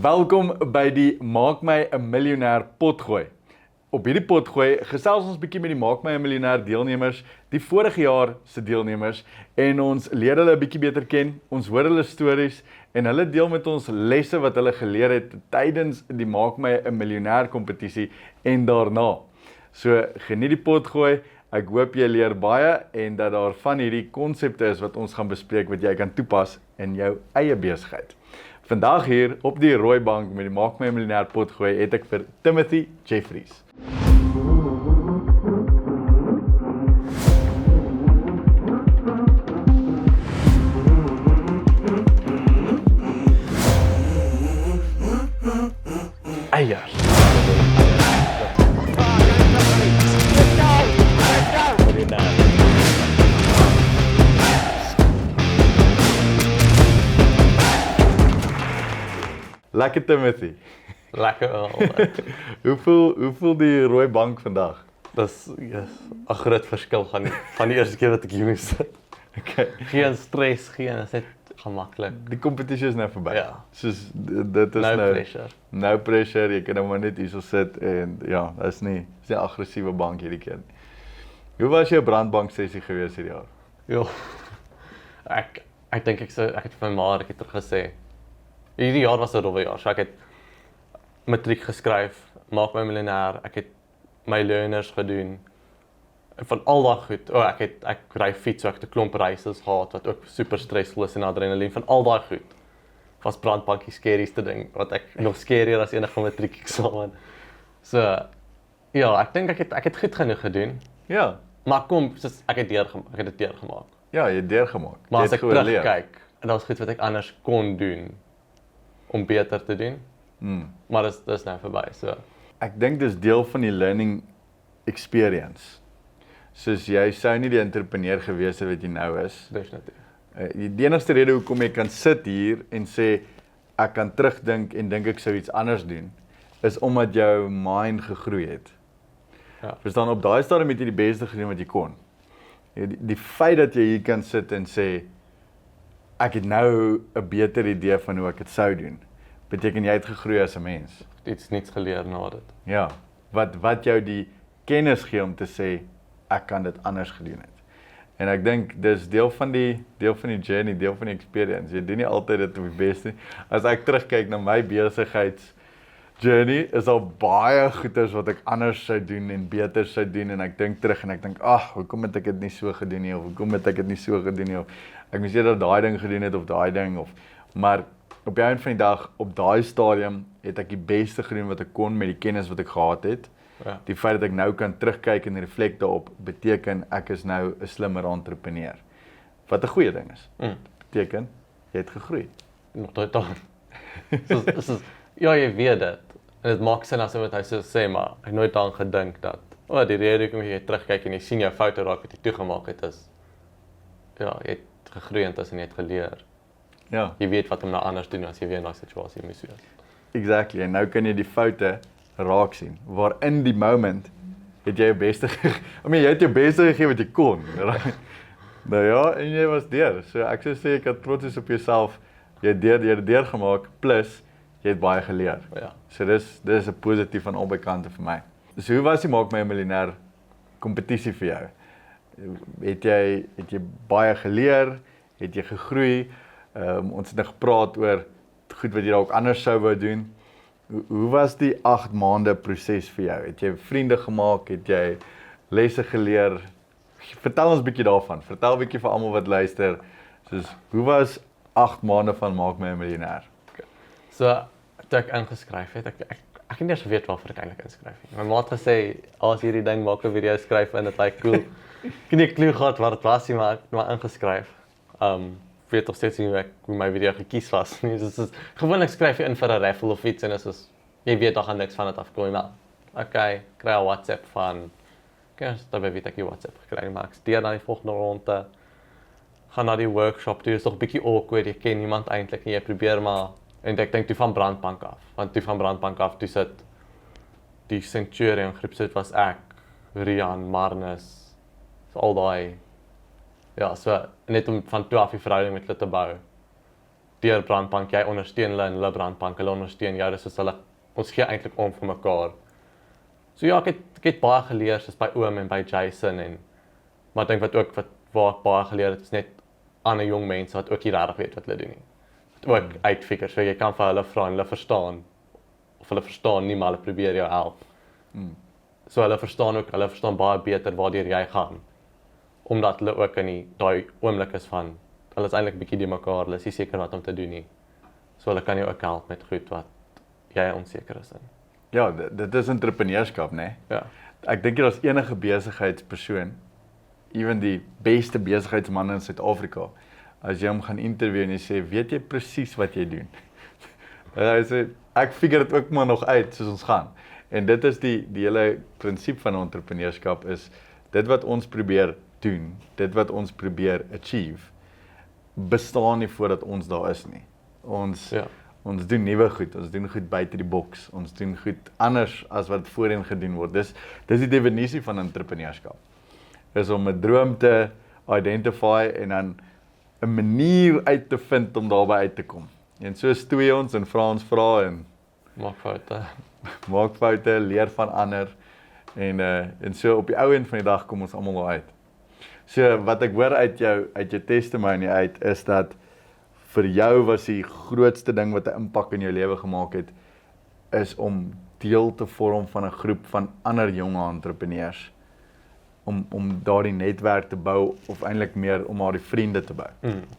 Welkom by die Maak my 'n miljonair potgooi. Op hierdie potgooi gesels ons bietjie met die Maak my 'n miljonair deelnemers, die vorige jaar se deelnemers, en ons leer hulle 'n bietjie beter ken, ons hoor hulle stories, en hulle deel met ons lesse wat hulle geleer het tydens die Maak my 'n miljonair kompetisie en daarna. So, geniet die potgooi, ek hoop jy leer baie, en dat daar van hierdie konsepte is wat ons gaan bespreek, wat jy kan toepas in jou eie besigheid. Vandag hier op die rooi bank met die Maak my 'n miljonair potgooi het ek vir Timothy Jeffries. Eiers. Lekker Timothy. Lekker wel. Hoe voel die rooi bank vandag? Dis 'n groot verskil van die eerste keer wat ek hier moes sit. Okay. Geen stres, is net gemaklik. Die kompetisie is nou verby. Ja. Soos dit is No nou pressure. No pressure, jy kan nou maar net hierso sit en ja, is nie 'n aggressiewe bank hierdie keer nie. Hoe was jou brandbank sessie gewees hierdie jaar? Jo. Ek dink ek het vir my ma terug gesê. Hierdie jaar was 'n rowwe jaar. So ek het matriek geskryf, Maak my miljonair, ek het my learners gedoen. Van al daai goed. Ek ry fiets, so ek het 'n klomp reise gehad wat ook super stresvol is en adrenalien. Van al daai goed was brandbankie scarieste ding wat ek nog scarier as enige matriek eksamen. So ja, ek dink ek het goed genoeg gedoen. Ja. Maar kom, soos ek het dit deurgemaak. Ja, jy het deurgemaak. Maar Jy as het ek geoorleef. terugkyk, en daar's goed wat ek anders kon doen om beter te doen. Maar dis nou verby, so. Ek dink dis deel van die learning experience. Soos jy sou nie die entrepreneur gewees het wat jy nou is. Definitief. Die enigste rede hoekom jy kan sit hier en sê ek kan terugdink en dink ek sou iets anders doen, is omdat jou mind gegroei het. Ja. Verstaan, op daai stadium het jy die beste gedoen wat jy kon. Die feit dat jy hier kan sit en sê ek het nou 'n beter idee van hoe ek dit sou doen, beteken jy het gegroei as 'n mens. Iets niets geleer na dit. Ja, wat jou die kennis gee om te sê ek kan dit anders gedoen het. En ek dink dis deel van die journey, deel van die experience. Jy doen nie altyd dit op die beste nie. As ek terugkyk na my besigheids journey, is al baie goeders wat ek anders sou doen en beter sou doen, en ek dink terug en ek dink, hoekom het ek dit nie so gedoen nie, of hoekom het ek dit nie so gedoen nie, of ek moes eerder daai ding gedoen het, of daai ding, maar op die einde van die dag, op daai stadium, het ek die beste gedoen wat ek kon met die kennis wat ek gehad het. Ja. Die feit dat ek nou kan terugkyk en reflect daarop, beteken ek is nou 'n slimmer entrepreneur. Wat 'n goeie ding is. Beteken, jy het gegroei. Nog totaal. Ja, jy weet dit. En dit maak sin as wat hy so sê, maar ek het nooit daaraan gedink dat, die rede hoekom jy terugkyk en jy sien jou foute raak wat jy toegemaak het is, ja, jy het gegroei intussen en jy het geleer. Ja. Jy weet wat om nou anders doen as jy weer in daai situasie moes wees. Exactly, en nou kan jy die foute raak sien, waar in die moment het jy jou beste jy het jou beste gegee wat jy kon. Nou ja, en jy was deur. So ek sou sê ek het trots is op jouself. Jy het dit deurgemaak, plus jy het baie geleer. Ja. So dis 'n positief van albei kante vir my. So hoe was die Maak my 'n miljonair kompetisie vir jou? Het jy baie geleer? Het jy gegroei? Ons het nou gepraat oor goed wat jy dalk anders sou wou doen. Hoe was die 8 maande proses vir jou? Het jy vriende gemaak? Het jy lesse geleer? Vertel ons 'n bietjie daarvan. Vertel 'n bietjie vir almal wat luister. Soos, hoe was 8 maande van Maak my 'n miljonair? So, toe ek ingeskryf het, ek het nie eers geweet waarvoor ek eintlik ingeskryf het. My ma het gesê, as hierdie ding maak 'n video skryf en dit lyk cool. Ek het nie 'n klou gehad wat dit was nie, maar ek het maar ingeskryf. Weet nog steeds nie hoe my video gekies was nie. Dus gewoonlik skryf jy in vir 'n raffle of iets en is soos, jy weet daar gaan niks van dit afkom, maar okay, kry 'n WhatsApp van, daarbij weet ek nie WhatsApp gekry, maar ek stuur na die volgende ronde, gaan na die workshop toe, is toch 'n bietjie awkward, jy ken niemand eintlik en jy probeer maar, en ek dink toe van brandbank af, want toe van brandbank af, toe sit die Centurion groep sit was ek, Rian, Marnus, so al daai, ja, so net om van toe af die verhouding met hulle te bou. deur brandbank, jy ondersteun hulle in hulle brandbank, hulle ondersteun jou, dis soos hulle, ons gee eintlik om vir mekaar. So ja, ek het baie geleer, soos by Oom en by Jason, maar ek dink waar ek baie geleer het, is net ander jong mense wat ook nie regtig weet wat hulle doen nie. Wat ook uitfigure, so jy kan vir hulle vra en hulle verstaan, of hulle verstaan nie, maar hulle probeer jou help. So hulle verstaan baie beter waardeur jy gaan, omdat hulle ook in daai oomblik is van, hulle is eintlik bietjie die mekaar, hulle is nie seker wat om te doen nie. So hulle kan jou ook help met goed wat jy onseker is in. Ja, dit is entrepreneurskap, né? Ja. Ek dink daar's enige besigheidspersoon, ewen die beste besigheidsman in Suid-Afrika, as jy hom gaan interview en jy sê, weet jy presies wat jy doen? Hy sê, ek figure dit ook maar nog uit soos ons gaan. En dit is die hele prinsip van entrepreneurskap is, dit wat ons probeer doen, dit wat ons probeer achieve, bestaan nie voordat ons daar is nie. Ons doen nuwe goed, ons doen goed buite die boks, ons doen goed anders as wat voorheen gedoen word. Dis die definisie van entrepreneurskap. Is om 'n droom te identify en dan 'n manier uit te vind om daarby uit te kom. En so stoei ons en vra ons vrae en maak foute, leer van ander en so op die ou end van die dag kom ons almal daar uit. So wat ek hoor uit jou testimony uit is dat vir jou was die grootste ding wat 'n impak in jou lewe gemaak het is om deel te vorm van 'n groep van ander jong entrepreneurs om daardie netwerk te bou of eintlik meer om daardie vriende te bou.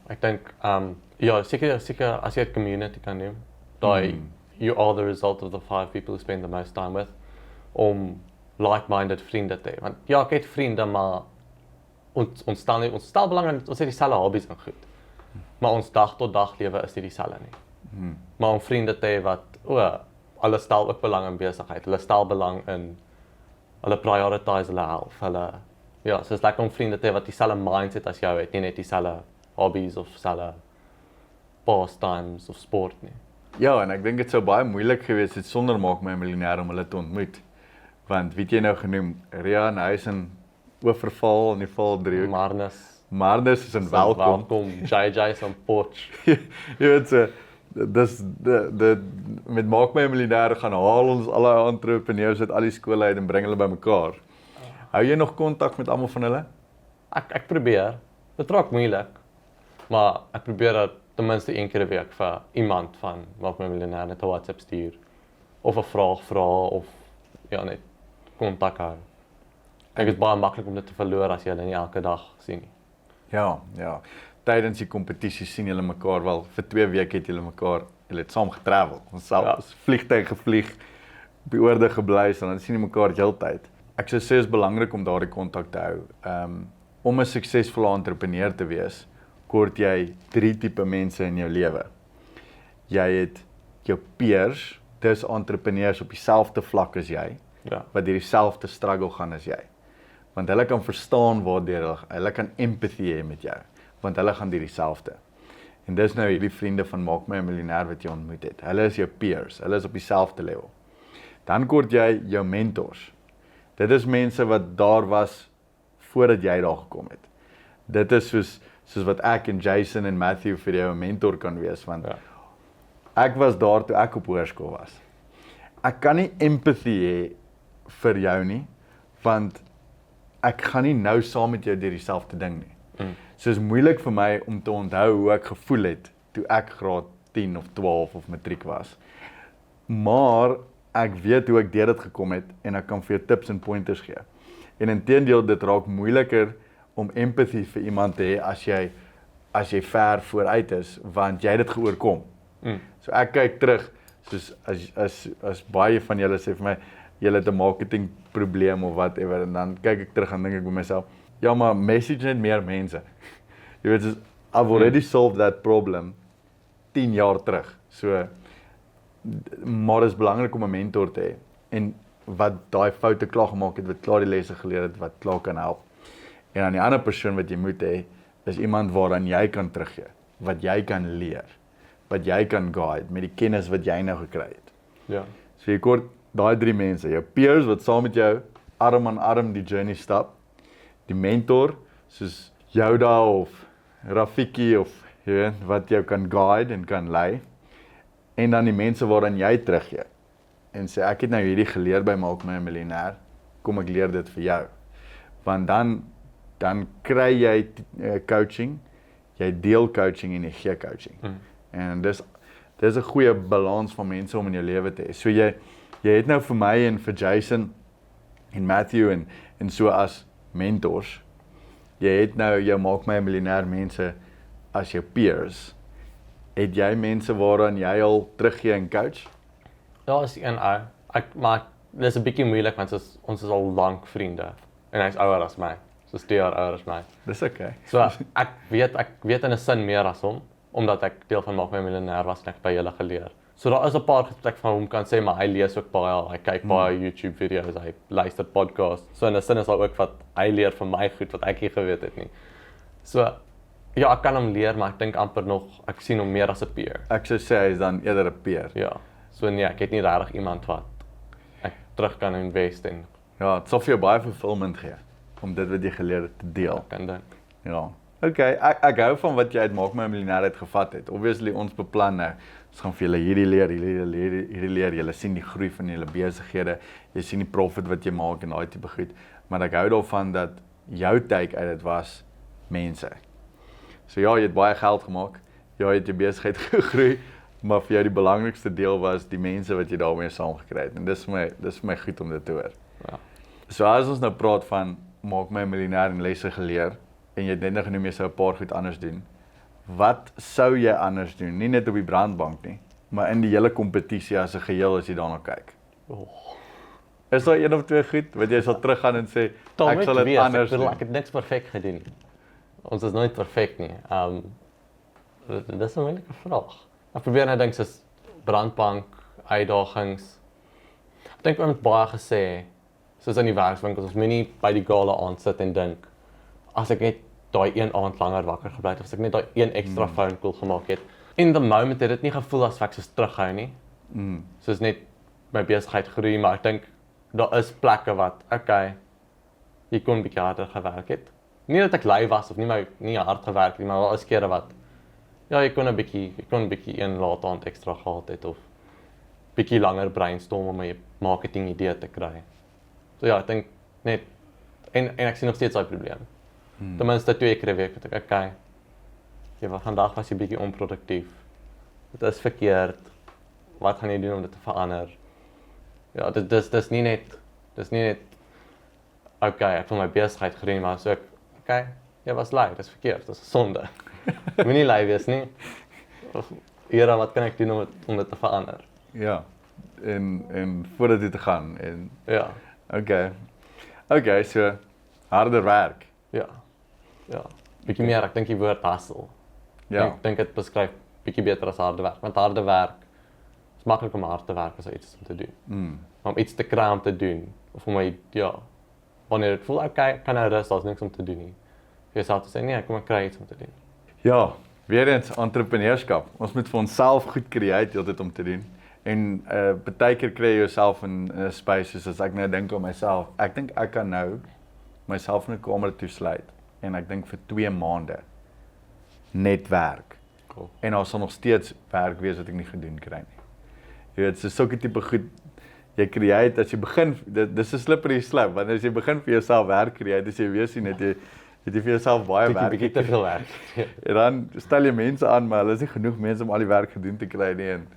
Ek dink ja, seker as jy 'n community kan neem, daai you are the result of the 5 people you spend the most time with, om like-minded vriende te hê. Want ja, ek het vriende, maar ons stel belang in, ons het dieselfde hobbies en goed. Maar ons dag tot dag lewe is nie dieselfde nie. Maar om vriende te hê wat, hulle stel ook belang in besigheid, hulle stel belang in, hulle prioritize hulle health, so is lekker om vriende te hê wat dieselfde mindset as jou het, nie net dieselfde hobbies of dieselfde pastimes of sport nie. Ja, en ek dink dit sou baie moeilik gewees het sonder Maak My 'n Miljonair om hulle te ontmoet. Want weet jy nou genoem, Rian, hy is in Oorval in die Valdriehoek. Marnus is in Welkom. JJ is in Potch. Jy weet so, met Maak My 'n Miljonair gaan haal ons alle entrepreneurs uit al die skole uit en bring hulle bymekaar. Hou jy nog kontak met almal van hulle? Ek probeer. Dit raak moeilik. Maar ek probeer dat ten minste 1 keer 'n week vir iemand van Maak My 'n Miljonair net 'n WhatsApp stuur of 'n vraag vra of net kontak hou. Ek is baie maklik om dit te verloor as jy hulle nie elke dag sien nie. Ja. Tydens die kompetisie sien julle mekaar wel. Vir 2 weke het julle het saam getravel. Ons selfs vliegtuig gevlieg, op die oorde gebly, en dan sien jy mekaar heeltyd. Ek sou sê is belangrik om daardie kontak te hou. Om 'n suksesvolle entrepreneur te wees, kort jy 3 tipe mense in jou lewe. Jy het jou peers, dis entrepreneurs op dieselfde vlak as jy, wat deur dieselfde struggle gaan as jy. Want hulle kan verstaan waardeur hulle kan empathy hê met jou, want hulle gaan deur dieselfde. En dis nou hierdie vriende van Maak My 'n Miljonair wat jy ontmoet het. Hulle is jou peers, hulle is op dieselfde level. Dan kort jy jou mentors. Dit is mense wat daar was voordat jy daar gekom het. Dit is soos wat ek en Jason en Matthew vir jou 'n mentor kan wees, want ek was daar toe ek op hoërskool was. Ek kan nie empathy hê vir jou nie, want ek gaan nie nou saam met jou deur dieselfde ding nie. So is moeilik vir my om te onthou hoe ek gevoel het toe ek graad 10 of 12 of matriek was. Maar ek weet hoe ek deur dit gekom het en ek kan vir jou tips en pointers gee. En inteendeel, dit raak moeiliker om empathy vir iemand te hê as jy ver vooruit is, want jy het dit geoorkom. So ek kyk terug, soos as baie van julle sê vir my, julle het 'n marketing probleem of whatever, en dan kyk ek terug en dink ek by myself, ja, maar message net meer mense. Jy weet, I've already solved that problem 10 jaar terug. So, maar dit is belangrik om 'n mentor te hê, en wat daai foute klaar gemaak het, wat klaar die lesse geleer het, wat klaar kan help. En dan die ander persoon wat jy moet hê, is iemand waaraan jy kan teruggee, wat jy kan leer, wat jy kan guide, met die kennis wat jy nou gekry het. Ja. So jy kort daai 3 mense, jou peers wat saam met jou arm aan arm die journey stap, die mentor, soos Yoda of Rafiki of jy weet, wat jou kan guide en kan lei, en dan die mense waaraan jy teruggee, en sê, ek het nou hierdie geleer by Maak My 'n Miljonair, kom ek leer dit vir jou, want dan kry jy coaching, jy deel coaching en jy gee coaching, en dis 'n goeie balans van mense om in jou lewe te hê, so jy het nou vir my en vir Jason, en Matthew en so as mentors, jy het nou jou Maak My 'n Miljonair mense as jou peers. Het jy mense waaraan jy al teruggee en coach? Ja, is een ou. Maar dis 'n bietjie moeilik want ons is al lank vriende en hy's ouer as my. Soos 2 jaar ouer as my. Dis okay. So ek weet in 'n sin meer as hom omdat ek deel van Maak My 'n Miljonair was en ek by julle geleer. So daar is 'n paar gesprekke van hom kan sê maar hy lees ook baie, hy kyk baie YouTube video's, hy luister podcasts. So in 'n sin is daar ook wat hy leer van my goed wat ek nie geweet het nie. So ja, ek kan hom leer, maar ek dink amper nog ek sien hom meer as 'n peer. Ek sou sê hy is dan eerder 'n peer. Ja. So nee, ek het nie regtig iemand wat ek terug kan invest in. Ja, dit sal vir jou baie fulfillment gee om dit wat jy geleer het te deel. Ek kan dink. Ja. Okay, ek hou van wat jy uit Maak My 'n Miljonair uitgevat het. Obviously ons beplan nou. Ons gaan vir julle hierdie leer. Julle sien die groei van julle besighede. Jy sien die profit wat jy maak en daai tipe goed. Maar ek hou daarvan dat jou take uit dit was mense. So ja, jy het baie geld gemaak. Ja, jy het jou besigheid gegroei, maar vir jou die belangrikste deel was die mense wat jy daarmee saamgekry het. En dis vir my goed om dit te hoor. Ja. So as ons nou praat van Maak My 'n Miljonair en lesse geleer en jy het net nou genoem jy sou 'n paar goed anders doen. Wat sou jy anders doen? Nie net op die brandbank nie, maar in die hele kompetisie as 'n geheel as jy daarna kyk. Oh. Is daar een of twee goed wat jy sal teruggaan en sê ek sal dit anders doen? Ek het niks perfek gedoen. Ons is nooit perfek nie. Dis 'n moeilike vraag. Ek probeer nou dink soos brandbank, uitdagings. Ek dink ons het baie gesê, soos in die werkswinkel, ons moet nie by die gala aand sit en dink, as ek net daai een aand langer wakker gebly het, of as ek net daai een extra phone call gemaak het. In the moment het dit nie gevoel as ek soos terughou nie. Soos net my besigheid groei, maar ek dink daar is plekke wat, okay, jy kon 'n bietjie harder gewerk het. Nie dat ek lui was of nie hard gewerk nie, maar daar is kere wat ja, jy kon 'n bietjie een laat aand ekstra gehad het of bietjie langer brainstorm om 'n marketing idee te kry. So ja, ek dink net en ek sien nog steeds daai probleem. Ten minste 2 keer 'n week het ek okay. Ja, vandag was jy bietjie onproduktief. Dit is verkeerd. Wat gaan jy doen om dit te verander? Ja, dis nie net okay, ek wil my besigheid groei, maar so okay, jy was lui, dis verkeerd, dis 'n sonde. Moenie lui wees nie. Of Here, wat kan ek doen om dit te verander? Ja. En voordat jy te gaan en Ja. Okay, so harder werk. Ja. Bietjie meer, ek dink die woord hustle. Ja. Ek dink dit beskryf bietjie beter as harde werk, want harde werk is maklik om hard te werk as iets om te doen. Om iets te kry om te doen of om wanneer dit voel okay, kan nou rus, daar's niks om te doen nie. Vir jouself te sê nee, kom ek kry iets om te doen. Ja, weer eens entrepreneurskap. Ons moet vir onsself goed create heeltyd om te doen. En baie keer kry jy jouself in 'n space soos as ek nou dink aan myself. Ek dink ek kan nou myself in 'n kamer toesluit en ek dink vir 2 maande net werk. Cool. En daar sal nog steeds werk wees wat ek nie gedoen kry nie. Jy weet, so sulke tipe goed jy create as jy begin, dis 'n slippery slope, want as jy begin vir jouself werk create, as jy weet sien dat jy vir jouself baie werk. Bietjie te veel werk. En dan stel jy mense aan, maar hulle is nie genoeg mense om al die werk gedoen te kry nie en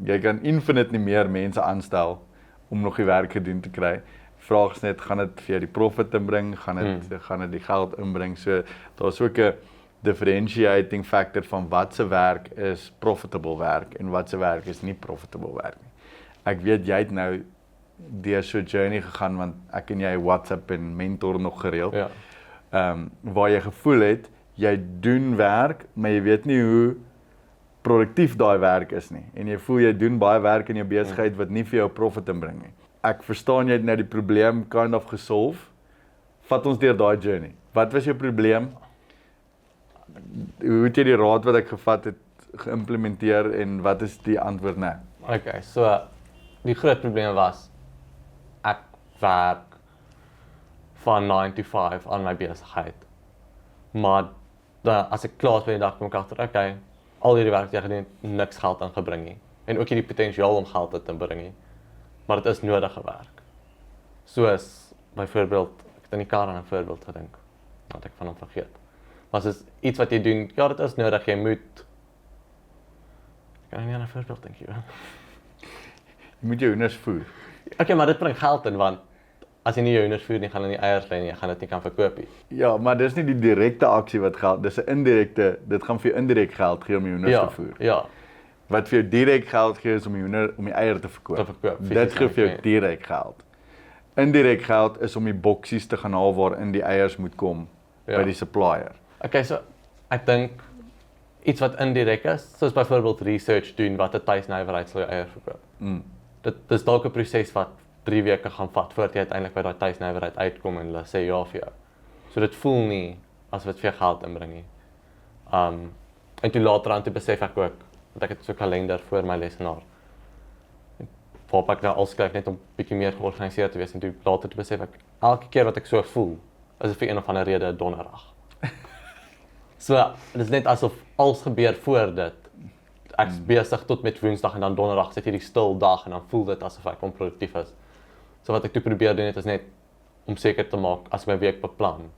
jy kan infinite nie meer mense aanstel om nog die werk gedoen te kry. Vraag is net, gaan dit vir jou die profit inbring, gaan dit die geld inbring, so daar's ook 'n differentiating factor van wat se werk is profitable werk en wat se werk is nie profitable werk nie. Ek weet jy het nou deur so 'n journey gegaan, want ek en jy WhatsApp en mentor nog gereeld, Ja. Waar jy gevoel het, jy doen werk, maar jy weet nie hoe produktief daai werk is nie, en jy voel jy doen baie werk in jou besigheid wat nie vir jou profit inbring nie. Ek verstaan jy het nou die probleem kind of gesolve. Vat ons deur daai journey. Wat was jou probleem? Hoe het jy die raad wat ek gevat het geïmplementeer en wat is die antwoord nou? Okay, so die groot probleem was ek werk van 9 to 5 aan my besigheid. Maar dan as ek klaar is by die dag kom ek agter, okay, al hierdie werk wat jy gedoen het, niks geld ingebring nie. En ook nie die potensiaal om geld te bring nie. Maar dit is nodige werk. Soos byvoorbeeld, ek het in die kar aan 'n voorbeeld gedink, wat ek van hom vergeet. Maar as iets wat jy doen, ja, dit is nodig, jy moet. Ek kan nie aan 'n voorbeeld dink nie. Jy moet jou hoenders voer. Okay, maar dit bring geld in, want as jy nie jou hoenders voer nie, gaan hulle nie eiers lê nie, jy gaan dit nie kan verkoop nie. Ja, maar dis nie die direkte aksie wat geld, dis 'n indirekte, dit gaan vir jou indirek geld gee om jou hoenders te voer. Ja, Wat vir jou direk geld gee is om die eier te verkoop. Dit gee vir jou direk geld. Indirek geld is om die boksies te gaan haal waarin die eiers moet kom by die supplier. Okay, so ek dink iets wat indirek is, soos byvoorbeeld research doen wat 'n tuisnywerheid sal jou eier verkoop. Dit is dalk 'n proses wat 3 weke gaan vat voordat jy uiteindelik by daai tuisnywerheid uitkom en hulle sê ja vir jou. So dit voel nie as wat vir geld inbring nie. En toe later aan toe besef ek ook, want ek het so 'n kalender voor my lesenaar. Waarop ek nou al skryf net om bietjie meer georganiseerd te wees en toe later toe besef ek, elke keer wat ek so voel, is dit vir een of ander rede donderdag. So, dit is net asof alles gebeur voor dit. Ek's besig tot met Woensdag en dan donderdag sit hierdie stil dag en dan voel dit asof ek onproduktief is. So wat ek toe probeer doen het is net om seker te maak as ek my week beplan,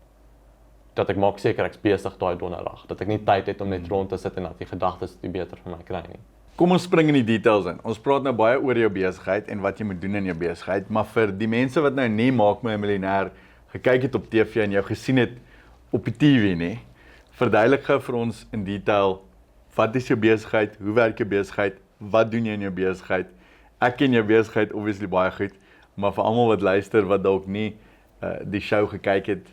dat ek maak seker ek's besig daai donderdag, dat ek nie tyd het om net rond te sit en dat die gedagtes nie beter vir my kry nie. Kom ons spring in die details in. Ons praat nou baie oor jou besigheid en wat jy moet doen in jou besigheid, maar vir die mense wat nou nie Maak My 'n Miljonair gekyk het op TV en jou gesien het op die TV nie, verduidelik gou vir ons in detail, wat is jou besigheid, hoe werk jou besigheid, wat doen jy in jou besigheid? Ek ken jou besigheid obviously baie goed, maar vir almal wat luister wat dalk nie die show gekyk het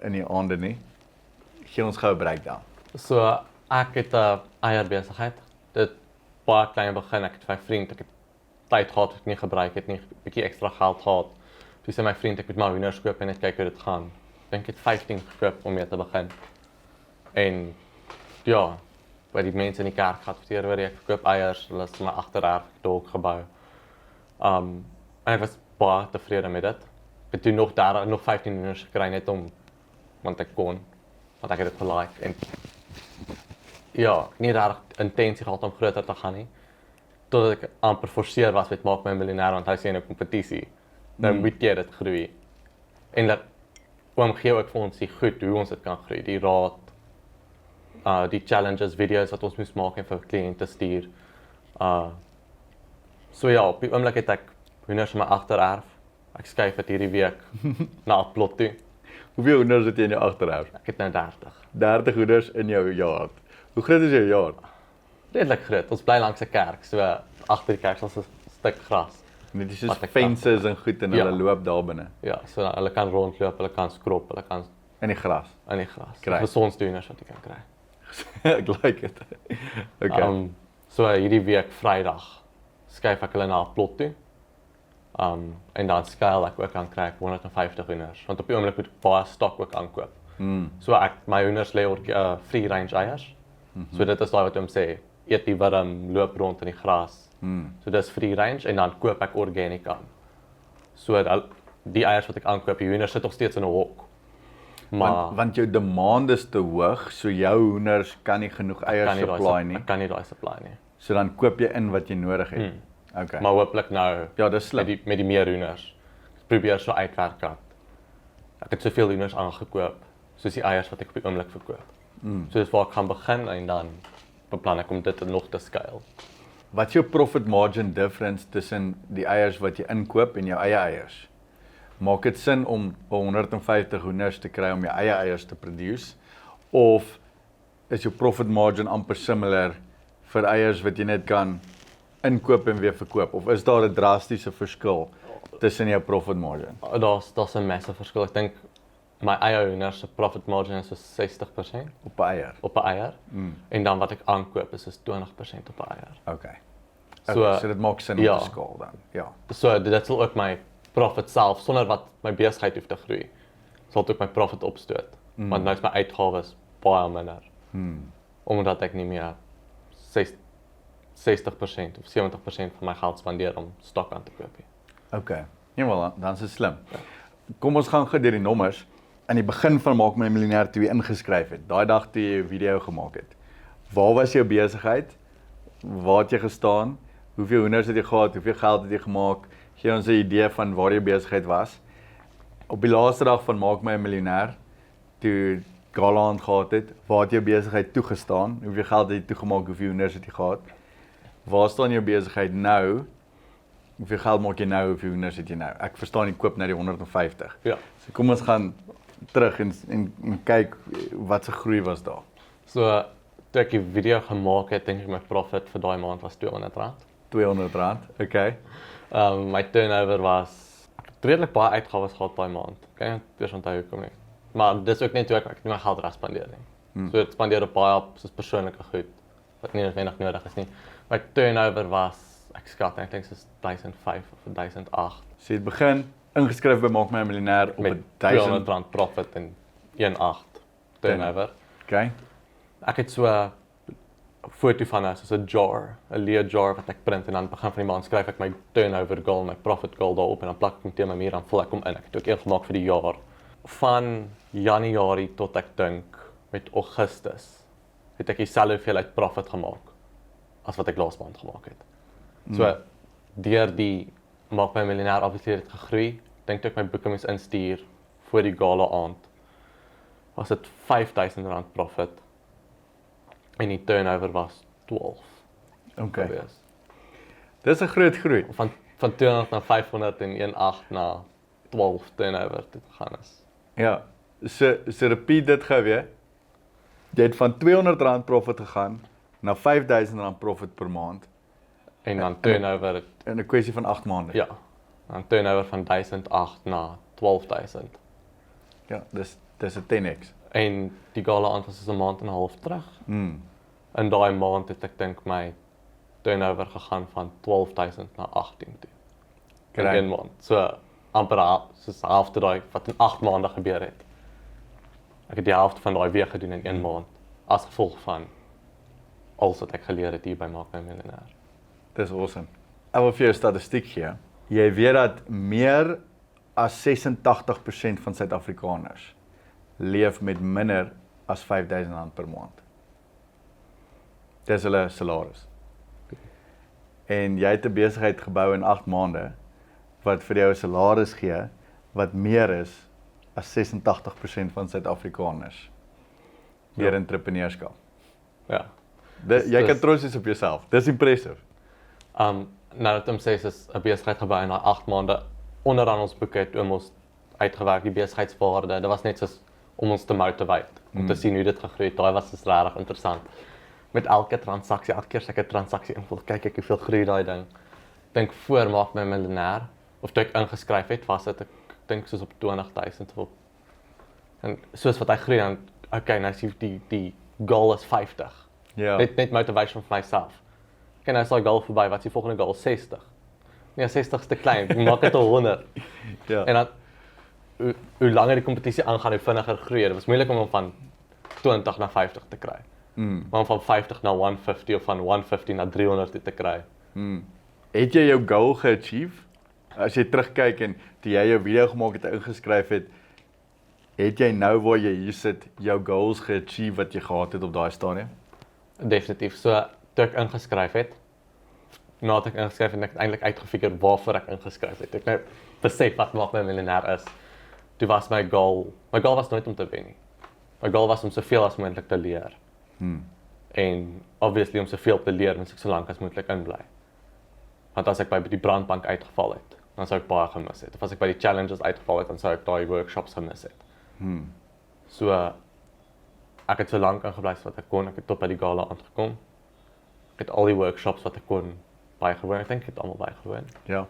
in die aande nie, gee ons gou 'n breakdown. So, ek het 'n eierbesigheid. Dit baie klein begin, ek het my vriend, ek het tyd gehad wat ek nie gebruik het nie, 'n bietjie ekstra geld gehad. Toe sê my vriend, ek moet maar hoenders koop en net kyk hoe dit gaan. Ek dink ek het 15 gekoop om mee te begin. En ja, by die mense in die kerk geadverteer oor ek verkoop eiers, hulle het my agtererf dalk gebou. En ek was baie tevrede met dit. Ek het toe nog 15 hoenders gekry net om, want ek kon, want ek het dit gelike en ja, nie regtig intensie gehad om groter te gaan nie. Totdat ek amper forceer was met Maak My 'n Miljonair, want hy sê in 'n kompetisie, dan moet jy dit groei. En dat oom gee ook vir ons die goed hoe ons dit kan groei, die raad, die challenges, video's wat ons moes maak en vir kliënte stuur. So ja, op die oomblik het ek hoenders in my agtererf. Ek skuif dit hierdie week na 'n plot toe. Hoeveel hoenders het jy in jou agtererf? Ek het nou 30. 30 hoenders in jou yard. Hoe groot is jou yard? Redelik groot. Ons bly langs 'n kerk, so agter die kerk is 'n stuk gras. Net soos fences en goed en hulle loop daar binne. Ja, so hulle kan rondloop, hulle kan skrop, hulle kan in die gras. In die gras. Kry. Gesondsdoeners wat jy kan kry. Ek like dit. Okay. So hierdie week Vrydag skuif ek hulle na 'n plot toe. En dan skuil ek ook aan kry ek 150 hoenders, want op die oomblik moet ek baie stok ook aankoop. So my hoenders lê op free range eiers. So dit is daai wat hom sê, eet die warm, loop rond in die gras. So dis free range en dan koop ek organic aan. So die eiers wat ek aankoop, die hoenders sit nog steeds in 'n hok. Maar want jou demand is te hoog, so jou hoenders kan nie genoeg eiers supply nie. Ek kan nie daai supply nie. So dan koop jy in wat jy nodig het. Okay. Maar hooplik nou ja, dis slim. Met die meer hoenders. Ek probeer so uitwerk dat ek het soveel hoenders aangekoop soos die eiers wat ek op die oomblik verkoop. So dis waar ek gaan begin en dan beplan ek om dit nog te skuil. Wat is jou profit margin difference tussen die eiers wat jy inkoop en jou eie eiers? Maak dit sin om 150 hoenders te kry om jou eie eiers te produce? Of is jou profit margin amper similar vir eiers wat jy net kan inkoop en weer verkoop? Of is daar 'n drastiese verskil tussen jou profit margin? Daar's 'n massive verskil. Ek dink my eie hoenders se profit margin is so 60% op 'n eier. Op 'n eier. En dan wat ek aankoop is 20% op 'n eier. Okay. So dit maak sin om te skaal dan. Ja. So dit sal ook my profit self sonder wat my besigheid hoef te groei. Sal dit ook my profit opstoot. Want nou is my uitgawes baie minder. Omdat ek nie meer 60% of 70% van my geld spandeer om stok aan te koop. Okay. Nee, wel, dan is dit slim. Kom ons gaan gou deur die nommers. aan die begin van Maak My 'n Miljonair toe jy ingeskryf het, daai dag toe jy 'n video gemaak het. Waar was jou besigheid? Waar het jy gestaan? Hoeveel hoenders het jy gehad? Hoeveel geld het jy gemaak? Gee ons 'n idee van waar jou besigheid was. Op die laaste dag van Maak My 'n Miljonair, toe gala aand gehad het, waar het jou besigheid toegestaan? Hoeveel geld het jy toegemaak? Hoeveel hoenders het jy gehad? Waar staan jou besigheid nou? Hoeveel geld maak jy nou? Hoeveel hoenders het jy nou? Ek verstaan jy koop nou die 150. Ja. So kom ons gaan terug en kyk wat se groei was daar. So toe ek die video gemaak het, dink ek my profit vir daai maand was R200. R200, okay. My turnover was redelik baie uitgawes gehad daai maand. Kan jy eers onthou hoekom nie. Maar dis ook net toe ek nie my geld reg spandeer nie. So ek spandeer op baie op soos persoonlike goed wat nie noodwendig nodig is nie. My turnover was, ek skat, ek dink soos 1005 of 1008. So jy het begin ingeskryf by Maak My 'n Miljonair op Met R200 profit en 1.8 turnover. Okay. Ek het so 'n foto van soos 'n jar, 'n leë jar wat ek print en dan begin van die maand skryf ek my turnover goal, my profit goal daarop en dan plak ek hom teen my muur en vul ek hom in. Ek het ook een gemaak vir die jaar. Van Januarie tot ek dink met Augustus het ek dieselfde hoeveelheid profit gemaak as wat ek laas maand gemaak het. So deur die Maak My 'n Miljonair obviously het gegroei. Dink ek my boeke moes instuur voor die gala aand. Was dit R5000 profit en die turnover was 12. Okay. Gewees. Dis 'n groot groei. Van 200 na 500 en 1.8 na 12 turnover te gaan is. Ja. So repeat dit gou weer. Jy het van R200 profit gegaan na R5000 profit per maand En dan turnover, in 'n kwessie van 8 maande. ja, dan turnover van 1008 na 12000. Ja, dis 'n 10x. En die gala aand was so 'n maand en 'n half terug. Mm. In daai maand het ek dink my turnover gegaan van 12000 na 18 toe. In Correct. 'n maand. So amper soos halfte daai wat in 8 maande gebeur het. Ek het die helfte van daai weer gedoen in 1 maand as gevolg van alles wat ek geleer het hier by Maak My 'n Miljonair. Dis awesome. Ek wil vir jou 'n statistiek gee. Jy weet dat meer as 86% van Suid-Afrikaners leef met minder as R5000 per maand. Dis hulle salaris. En jy het 'n besigheid gebou in 8 maande wat vir jou 'n salaris gee wat meer is as 86% van Suid-Afrikaners deur entrepreneurskap. Ja. Jy kan trots wees op jouself. Dis impressive. Nou dat hom sê is 'n besigheid gebou in daai 8 maande onderaan ons boeke het ons uitgewerk die besigheidswaarde. Dit was net soos om ons te motivate, om te sien hoe dit gegroei het. Daai was regtig interessant. Met elke transaksie, elke keer as ek 'n transaksie invul, kyk ek hoeveel groei daai ding. Ek dink voor Maak My 'n Miljonair of toe ek ingeskryf het, was dit ek dink soos op 20000 of op. En soos wat hy groei dan, okay, nou is die goal is 50. Ja. Net motivation vir myself. Okay, nou is daai goal verby, wat is die volgende goal? 60. Nee, 60 is te klein. Maak dit 100. Ja. En dan hoe langer die kompetisie aangaan, hoe vinniger groei. Dit was moeilik om hom van 20 na 50 te kry. Maar om van 50 na 150 of van 150 na 300 te kry. Het jy jou goal ge-achieve? As jy terugkyk en toe jy jou video gemaak het en ingeskryf het jy nou waar jy hier sit jou goals ge-achieve wat jy gehad het op daai stadium? Definitief. So toe ek ingeskryf het, nadat ek ingeskryf het, ek eintlik uitgefigure waarvoor ek ingeskryf het. Ek nou besef wat Maak My 'n Miljonair is. Toe was my goal was nooit om te wen nie. My goal was om soveel as moontlik te leer. En obviously om soveel te leer, moet ek so lank as moontlik inbly. Want as ek by die brandbank uitgeval het, dan sou ek baie gemis het. Of as ek by die challenges uitgeval het, dan sou ek daai workshops gemis het. So ek het so lank ingebly as wat ek kon. Ek het tot by die gala aangekom. Ek het al die workshops wat ek kon bygewoon. Ek dink ek het almal bygewoon. Ja.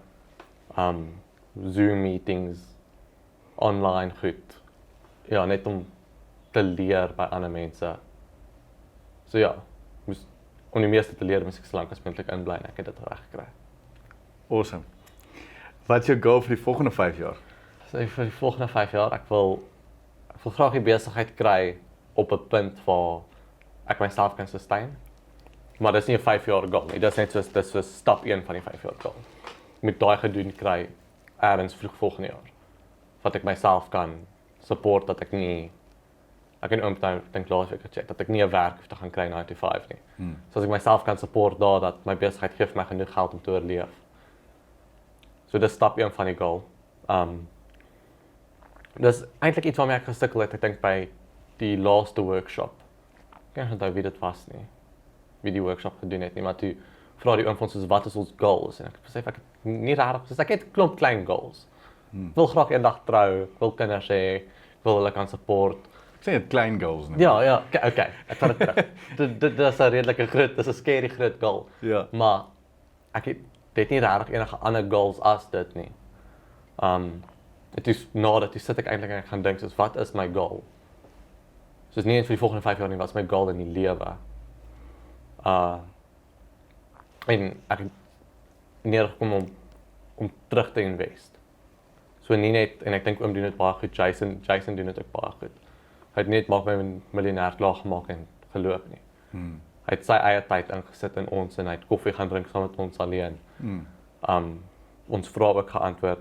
Zoom meetings, online goed. Ja, net om te leer by ander mense. So ja, om die meeste te leer, moes ek so lank as moontlik inbly en ek het dit reg gekry. Awesome. Wat is jou goal vir die volgende 5 jaar? So vir die volgende 5 jaar, ek wil graag die besigheid kry op 'n punt waar ek myself kan sustain. Maar dis nie 'n 5 jaar goal nie. Dis net so stap 1 van die 5 jaar goal. Ek moet daai gedoen kry ergens vroeg volgende jaar. Wat ek myself kan support dat ek in oomtuin dink laasweek gecheck dat ek nie 'n werk hoef te gaan kry 9 to 5 nie. So as ek myself kan support daar dat my besigheid gee vir my genoeg geld om te oorleef. So dis stap 1 van die goal. Dis eintlik iets waarmee ek gesukkel het, ek dink by die laaste workshop. Ek kan nie onthou wie dit was nie. Wie die workshop gedoen het nie, maar toe vra die oom van ons wat is ons goals en ek besef ek het nie regtig, soos ek het 'n klomp klein goals. Ek wil graag eendag trou, ek wil kinders hê, ek wil hulle kan support. Ek sê dit klein goals nie. Ja, okay, ek vat dit terug. Dit is 'n redelike groot, dis 'n scary groot goal. Ja. Maar ek het nie regtig enige ander goals as dit nie. Dit is nadat toe sit ek eintlik en ek gaan dink soos wat is my goal? Soos nie net vir die volgende 5 jaar nie, wat is my goal in die lewe? En ek het neergekom om terug te invest. So nie net, en ek dink oom doen dit baie goed, Jason doen dit ook baie goed. Hy het net maak my 'n miljonair klaar gemaak en geloop nie. Hy het sy eie tyd ingesit in ons en hy het koffie gaan drink saam met ons alleen. Ons vrae ook geantwoord.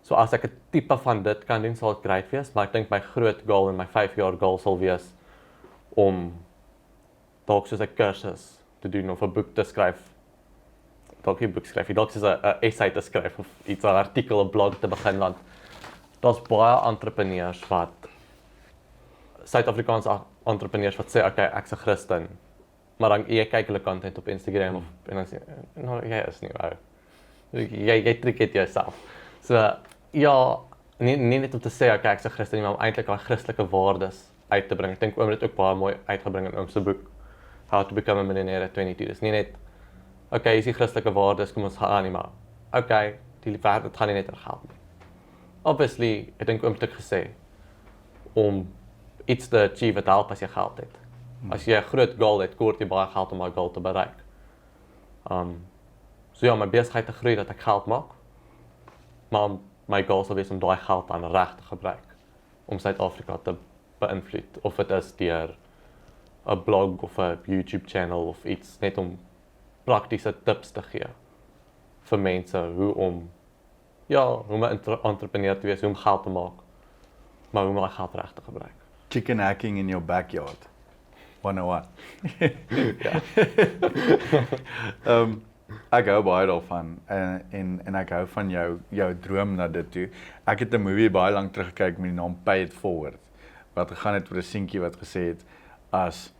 So as ek 'n tipe van dit kan doen, sal dit great wees, maar ek dink my groot goal en my 5 jaar goal sal wees om dalk soos 'n kursus te doen of 'n boek te skryf. Dalk nie 'n boek skryf, dalk soos 'n essay te skryf of iets 'n artikel, 'n blog te begin, want daar's baie entrepreneurs wat Suid-Afrikaanse entrepreneurs wat sê okay, ek's 'n Christen. Maar dan jy kyk hulle content op Instagram of en dan sê nou jy is nie ou. Jy trick dit jouself. So ja, nie net om te sê okay, ek's 'n Christen nie, maar om eintlik daai Christelike waardes uit te bring. Ek dink oom het dit ook baie mooi uitgebring in oom se boek How to Become a Millionaire at 22. Dis nie net okay, is die Christelike waardes, kom ons gaan nie maar. Okay, die wêreld dit gaan nie net oor geld nie. Obviously, ek dink oom het ook gesê om iets te achieve wat help as jy geld het. As jy 'n groot goal het, kort jy baie geld om daai goal te bereik. So ja, my besigheid te groei dat ek geld maak. Maar my goal sal wees om daai geld dan reg te gebruik om Suid-Afrika te beïnvloed, of dit is deur 'n blog of 'n YouTube channel of iets, net om praktiese tips te gee vir mense hoe om 'n entrepreneur te wees, hoe om geld te maak, maar hoe om daai geld reg te gebruik. Chicken hacking in your backyard. 101. Ek hou baie daarvan en ek hou van jou droom na dit toe. Ek het 'n movie baie lank terug gekyk met die naam Pay It Forward, wat gegaan het oor 'n seentjie wat gesê het as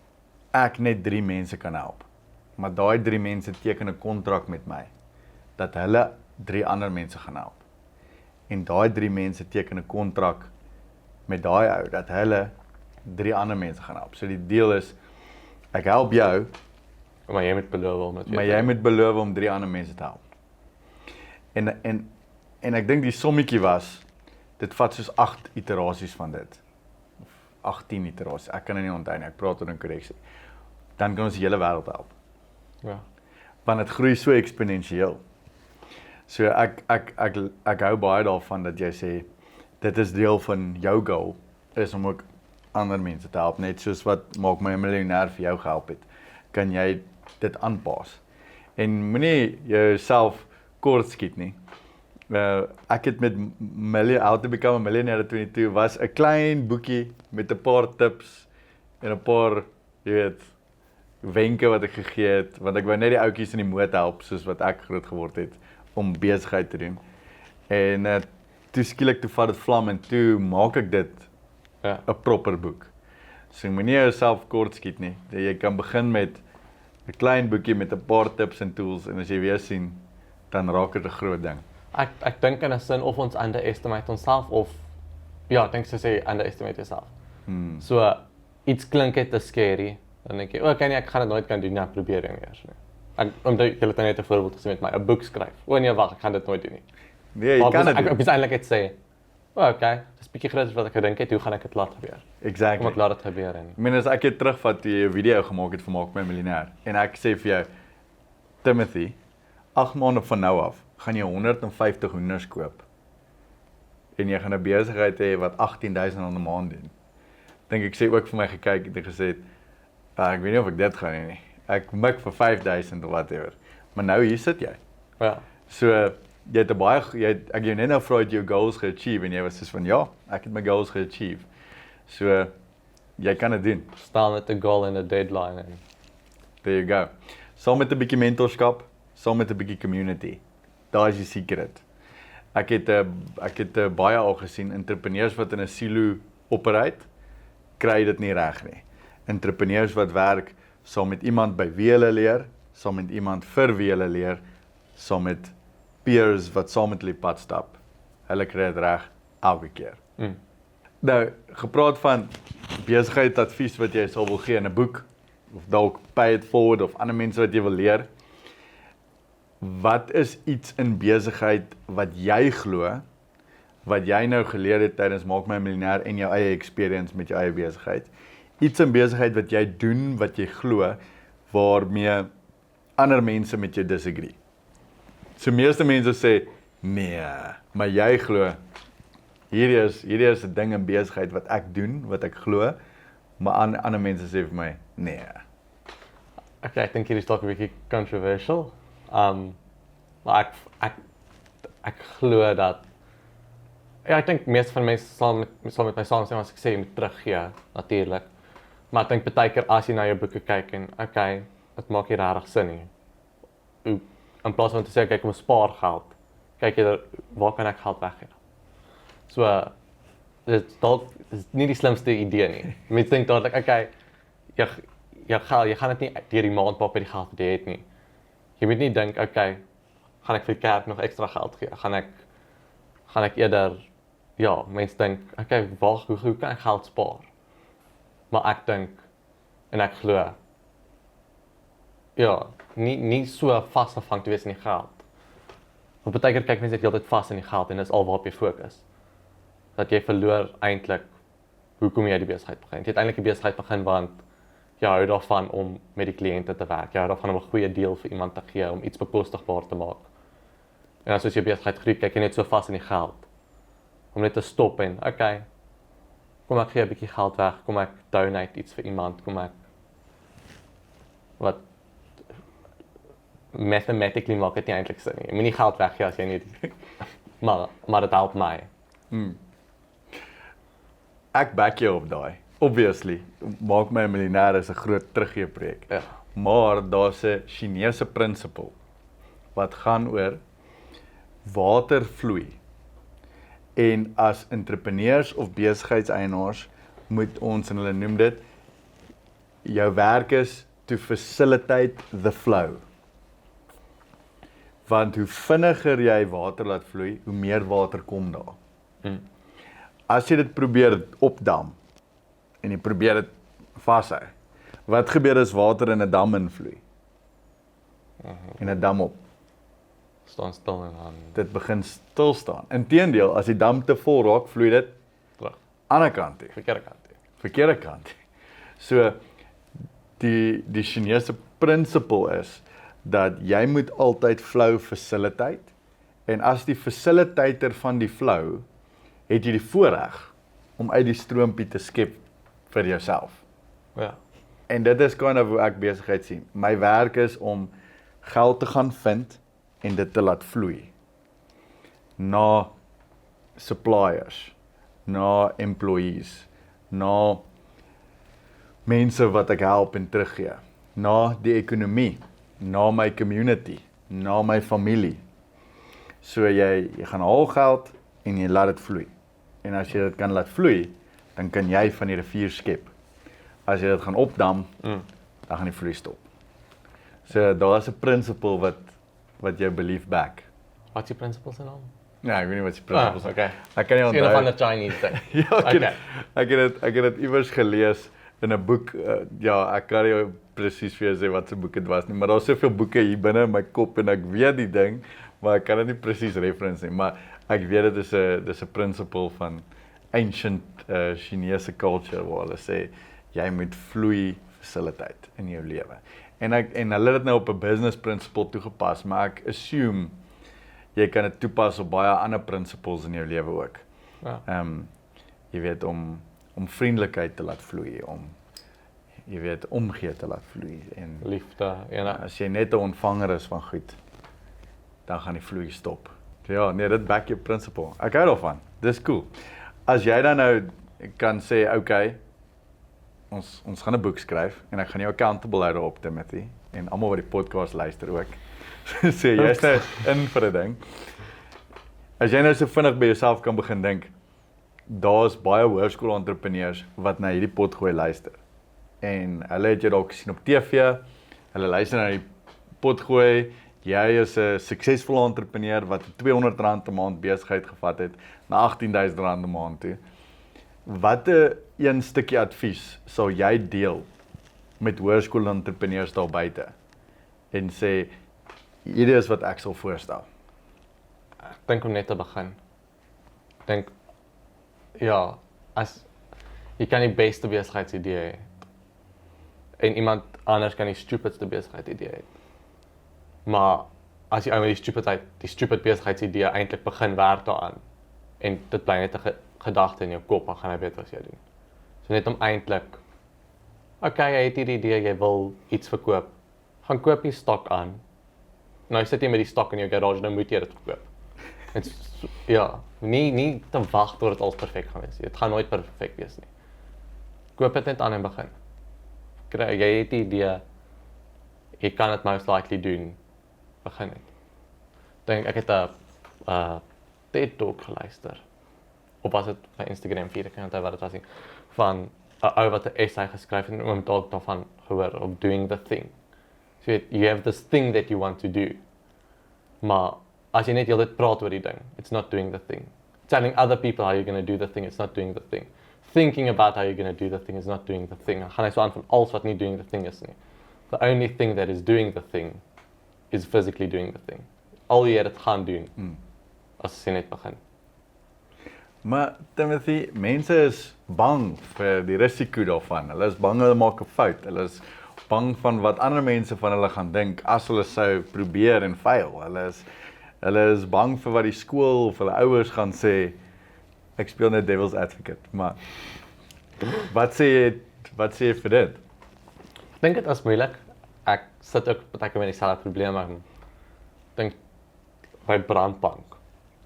ek net 3 mense kan help, maar daai 3 mense teken 'n kontrak met my dat hulle 3 ander mense gaan help. En daai 3 mense teken 'n kontrak met daai ou dat hulle 3 ander mense gaan help. So die deal is ek help jou, Maar jy moet beloof om maar jy moet beloof om 3 ander mense te help. En ek dink die sommetjie was dit vat soos 8 iterasies van dit. Of 18 iterasies. Ek kan dit nie onthou nie. Ek praat oor 'n korreksie. Dan kan ons die hele wêreld help. Ja. Want dit groei so eksponensieel. So ek hou baie daarvan dat jy sê dit is deel van jou goal is om ook ander mense te help, net soos wat maak my 'n miljonair vir jou gehelp het. Kan jy dit aanpas? En moenie jouself kort skiet nie. Ek het met How to Become a Millionaire at 22 was 'n klein boekie met 'n paar tips en 'n paar, jy weet, wenke wat ek gegee het, want ek wou net die ouetjies in die moed help soos wat ek groot geword het om besigheid te doen. En toe skielik toe vat dit vlam en toe maak ek dit 'n proper boek. So moenie jouself kort skiet nie. Jy kan begin met 'n klein boekie met 'n paar tips en tools en as jy weer sien, dan raak dit 'n groot ding. Ek dink in 'n sin of ons underestimate onsself of ek dink soos jy underestimate yourself. So iets klink dit te scary, dan dink jy, okay nee, ek gaan dit nooit kan doen, ek probeer dit eers nie. Omdat jy het net 'n voorbeeld gesê met my 'n boek skryf. Nee, wag, ek gaan dit nooit doen nie. Nee, jy kan dit doen. Ek moet eintlik net sê, okay, dis bietjie groter as wat ek gedink het, hoe gaan ek dit laat gebeur? Exactly. Kom ek laat dit gebeur nie. Ek meen as ek dit terugvat toe jy 'n video gemaak het vir Maak My 'n Miljonair en ek sê vir jou, Timothy, 8 maande van nou af gaan jy 150 hoenders koop. En jy gaan 'n besigheid hê wat R18,000 'n maand doen. Dink ek sê ook vir my gekyk en gesê, ek weet nie of ek dit gaan hê nie. Ek mik vir 5,000 of whatever. Maar nou hier sit jy. Ja. So jy het 'n baie ek jou net nou vra het jou goals ge-achieve en jy was soos van ja, ek het my goals ge-achieve. So jy kan dit doen. Staan met 'n goal en 'n deadline en There you go. Saam met 'n bietjie mentorskap, saam met 'n bietjie community. Daar is die secret. Ek het baie al gesien entrepreneurs wat in 'n silo operate, kry dit nie reg nie. Entrepreneurs wat werk saam met iemand by wie hulle leer, saam met iemand vir wie hulle leer, saam met peers wat saam met hulle pad stap. Hulle kry dit reg elke keer. Nou, gepraat van besigheidsadvies wat jy sal wil gee in 'n boek, of dalk Pay It Forward of ander mense wat jy wil leer. Wat is iets in besigheid wat jy glo, wat jy nou geleer het tydens Maak My 'n Miljonair en jou eie experience met jou eie besigheid? Iets in besigheid wat jy doen, wat jy glo, waarmee ander mense met jou disagree. So meeste mense sê, nee, maar jy glo, hierdie is 'n ding in besigheid wat ek doen, wat ek glo, maar ander mense sê vir my, nee. Okay, ek dink hier is dalk 'n bietjie controversial. Maar ek glo dat ek dink meeste van mense sal met my saamstem as ek sê jy moet teruggee, natuurlik. Maar ek dink baie keer as jy na jou boeke kyk en okay, dit maak nie regtig sin nie. In plaas van te sê kyk om spaar geld, kyk jy waar kan ek geld weggee? So dit is nie die slimste idee nie. Mense dink dadelik okay, jy gaan dit nie deur die maand maak met die geld wat jy het nie. Jy moet nie dink okay, gaan ek vir die kerk nog ekstra geld gee? Gaan ek eerder mense dink okay, hoe kan ek geld spaar? Maar ek dink en ek glo nie so vasgevang te wees in die geld. Want baie keer kyk mense net heeltyd vas in die geld en dis al waarop jy fokus. Dat jy verloor eintlik hoekom jy die besigheid begin. Jy het eintlik die besigheid begin want jy hou daarvan om met die kliënte te werk. Jy hou daarvan om 'n goeie deal vir iemand te gee, om iets bekostigbaar te maak. En as jy besigheid groei, kyk jy net so vas in die geld. Om net te stop en okay, kom ek gee 'n bietjie geld weg, kom ek donate iets vir iemand, kom ek wat mathematically maak dit nie eintlik sin nie. Jy moet nie geld weggee as jy nie maar dit help my. Ek back jou op daai. Obviously, Maak My 'n Miljonair is 'n groot teruggee projek. Ja. Maar daar's 'n Chinese prinsipel wat gaan oor water vloei. En as entrepreneurs of besigheidseienaars moet ons, en hulle noem dit, jou werk is to facilitate the flow. Want hoe vinniger jy water laat vloei, hoe meer water kom daar. As jy dit probeer opdam, en jy probeer dit vashou, wat gebeur as water in 'n dam invloei? En 'n dam op? Staan stil en dan Dit begin stil staan. Inteendeel, as die dam te vol raak, vloei dit terug. ander kant toe. Verkeerde kant toe. So, die Chinese prinsipel is, dat jy moet altyd flow facilitate, en as die facilitator van die flow, het jy die voorreg om uit die stroompie te skep vir jouself. Ja. En dit is kind of hoe ek besigheid sien. My werk is om geld te gaan vind en dit te laat vloei na suppliers, na employees, na mense wat ek help en teruggee, na die ekonomie, na my community, na my familie. So jy gaan haal geld en jy laat dit vloei. En as jy dit kan laat vloei, dan kan jy van die rivier skep. As jy dit gaan opdam, dan gaan die vloei stop. So daar is 'n prinsipel wat jou belief back. Wat is die principles en al? Ja, ek weet nie wat die prinsipels is. Okay. Ek kan nie Een onthou. van die Chinese ding. Ja, ek het dit iewers gelees in 'n boek. Ek kan nie presies vir jou sê wat se boek dit was nie, maar daar's soveel boeke hier binne in my kop en ek weet die ding, maar ek kan dit nie presies reference nie, maar ek weet dit is 'n principle van ancient Chinese culture waar hulle sê jy moet vloei facilitate in jou lewe. En hulle het dit nou op 'n business principle toegepas, maar ek assume jy kan dit toepas op baie ander principles in jou lewe ook. Ja. Jy weet om vriendelikheid te laat vloei, om jy weet omgee te laat vloei en Liefde, ja. as jy net 'n ontvanger is van goed, dan gaan die vloei stop. Ja, nee, dit back your principle. Ek hou daarvan. Dis cool. As jy dan nou kan sê, okay, ons gaan 'n boek skryf en ek gaan jou accountable hou daarop, Timothy, en almal wat die podcast luister ook. Sê jy's nou in vir 'n ding. As jy nou so vinnig by jouself kan begin dink, daar's baie hoërskool-entrepreneurs wat na hierdie potgooi luister. En hulle het jou dalk gesien op TV, hulle luister na die potgooi, jy is 'n suksesvolle entrepreneur wat R200 'n maand besigheid gevat het na R18,000 'n maand toe. Watter een stukkie advies sal jy deel met hoërskool-entrepreneurs daar buite en sê, hierdie is wat ek sal voorstel? Ek dink om net te begin. Ek dink, ja, as jy kan die beste besigheidsidee hê en iemand anders kan die stupidste besigheidsidee hê. Maar as jy met die stupid besigheidsidee eintlik begin werk daaraan en dit bly net 'n gedagte in jou kop, dan gaan hy weet wat jy doen. So net om eintlik, okay, jy het hierdie idee, jy wil iets verkoop, gaan koop die stok aan. Nou sit jy met die stok in jou garage, nou moet jy dit verkoop. Ja, nie te wag tot dit alles perfek gaan wees. Dit gaan nooit perfek wees nie. Koop dit net aan en begin. Jy het die idee, jy kan dit most likely doen, begin het. Ek het 'n TED Talk geluister, of was dit by Instagram feed, ek kan onthou wat dit was nie, van 'n ou wat 'n essay geskryf het en oom dalk daarvan gehoor, of doing the thing. So you have this thing that you want to do, maar as jy net heel dit praat oor die ding, it's not doing the thing. Telling other people how you're going to do the thing, it's not doing the thing. Thinking about how you're going to do the thing is not doing the thing. Dan gaan hy so aan van alles wat nie doing the thing is nie. The only thing that is doing the thing is physically doing the thing. Al jy dit gaan doen, as jy net begin. Maar Timothy, mense is bang vir die risiko daarvan. Hulle is bang hulle maak 'n fout. Hulle is bang van wat ander mense van hulle gaan dink as hulle sou probeer en fail. Hulle is bang vir wat die skool of hulle ouers gaan sê. Ek speel net devil's advocate, maar wat sê jy vir dit? Ek dink dit is moeilik. Ek sit ook baie keer met dieselfde probleem. Ek dink by Brandbank,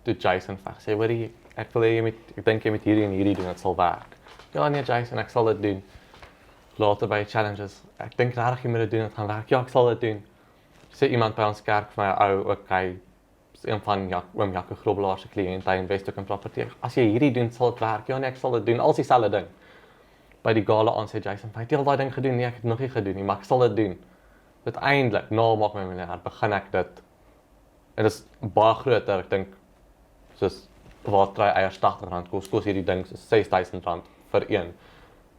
toe Jason sê, hoorie, ek dink jy moet hierdie en hierdie doen, dit sal werk. Ja nee Jason, ek sal dit doen. Later by challenges, ek dink regtig jy moet dit doen, dit gaan werk. Ja, ek sal dit doen. Sê iemand by ons kerk vir my, okay, een van oom Jacques Grobbelaar se kliënte, hy invest ook in property. As jy hierdie doen, sal dit werk. Ja nee, ek sal dit doen. Als dieselfde ding. By die gala aan sê Jason, hy het al daai ding gedoen. Nee, ek het nog nie gedoen nie, maar ek sal dit doen. Uiteindelik, Maak My Miljonair, begin ek dit. En dit is baie groter, ek dink, soos watertry eiers R80 kos hierdie ding so R6,000 vir een.